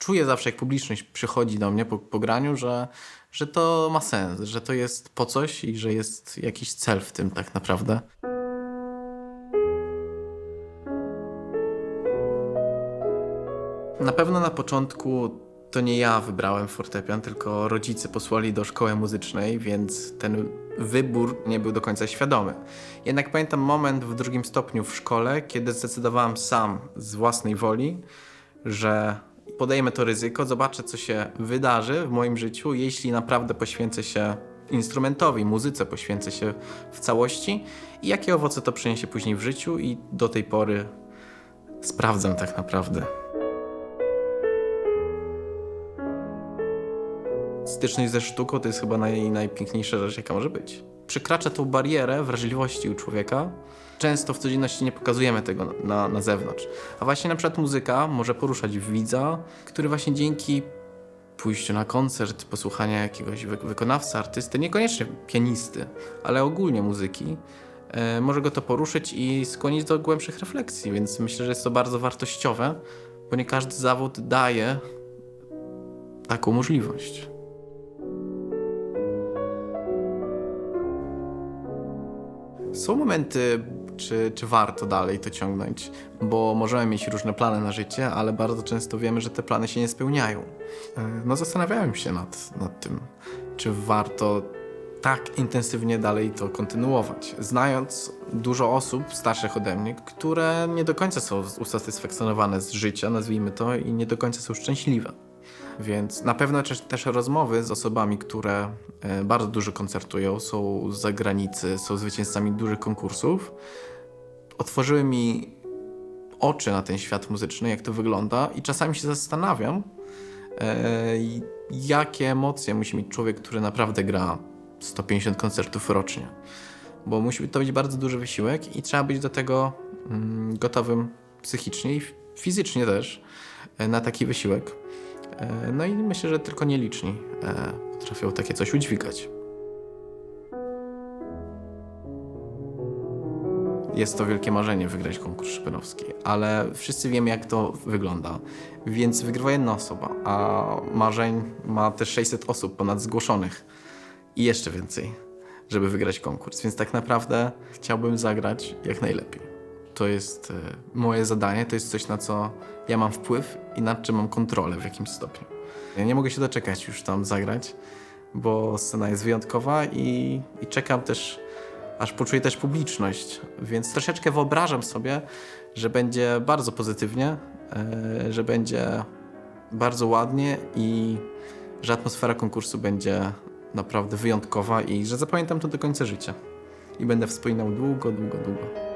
czuję zawsze, jak publiczność przychodzi do mnie po graniu, że to ma sens, że to jest po coś i że jest jakiś cel w tym tak naprawdę. Na pewno na początku to nie ja wybrałem fortepian, tylko rodzice posłali do szkoły muzycznej, więc ten wybór nie był do końca świadomy. Jednak pamiętam moment w 2. stopniu w szkole, kiedy zdecydowałem sam z własnej woli, że podejmę to ryzyko, zobaczę, co się wydarzy w moim życiu, jeśli naprawdę poświęcę się instrumentowi, muzyce, poświęcę się w całości i jakie owoce to przyniesie później w życiu, i do tej pory sprawdzam tak naprawdę. Styczność ze sztuką to jest chyba najpiękniejsza rzecz, jaka może być. Przekracza tą barierę wrażliwości u człowieka. Często w codzienności nie pokazujemy tego na zewnątrz. A właśnie na przykład muzyka może poruszać widza, który właśnie dzięki pójściu na koncert, posłuchania jakiegoś wykonawcy, artysty, niekoniecznie pianisty, ale ogólnie muzyki, może go to poruszyć i skłonić do głębszych refleksji. Więc myślę, że jest to bardzo wartościowe, bo nie każdy zawód daje taką możliwość. Są momenty, czy warto dalej to ciągnąć, bo możemy mieć różne plany na życie, ale bardzo często wiemy, że te plany się nie spełniają. No zastanawiałem się nad tym, czy warto tak intensywnie dalej to kontynuować. Znając dużo osób starszych ode mnie, które nie do końca są usatysfakcjonowane z życia, nazwijmy to, i nie do końca są szczęśliwe. Więc na pewno też rozmowy z osobami, które bardzo dużo koncertują, są z zagranicy, są zwycięzcami dużych konkursów, otworzyły mi oczy na ten świat muzyczny, jak to wygląda, i czasami się zastanawiam, jakie emocje musi mieć człowiek, który naprawdę gra 150 koncertów rocznie. Bo musi to być bardzo duży wysiłek i trzeba być do tego gotowym psychicznie i fizycznie też na taki wysiłek. No i myślę, że tylko nieliczni potrafią takie coś udźwigać. Jest to wielkie marzenie wygrać konkurs Chopinowski, ale wszyscy wiemy, jak to wygląda. Więc wygrywa jedna osoba, a marzeń ma też 600 osób ponad zgłoszonych i jeszcze więcej, żeby wygrać konkurs. Więc tak naprawdę chciałbym zagrać jak najlepiej. To jest moje zadanie, to jest coś, na co ja mam wpływ i nad czym mam kontrolę w jakimś stopniu. Ja nie mogę się doczekać już tam zagrać, bo scena jest wyjątkowa i czekam też, aż poczuję też publiczność. Więc troszeczkę wyobrażam sobie, że będzie bardzo pozytywnie, że będzie bardzo ładnie i że atmosfera konkursu będzie naprawdę wyjątkowa i że zapamiętam to do końca życia. I będę wspominał długo, długo, długo.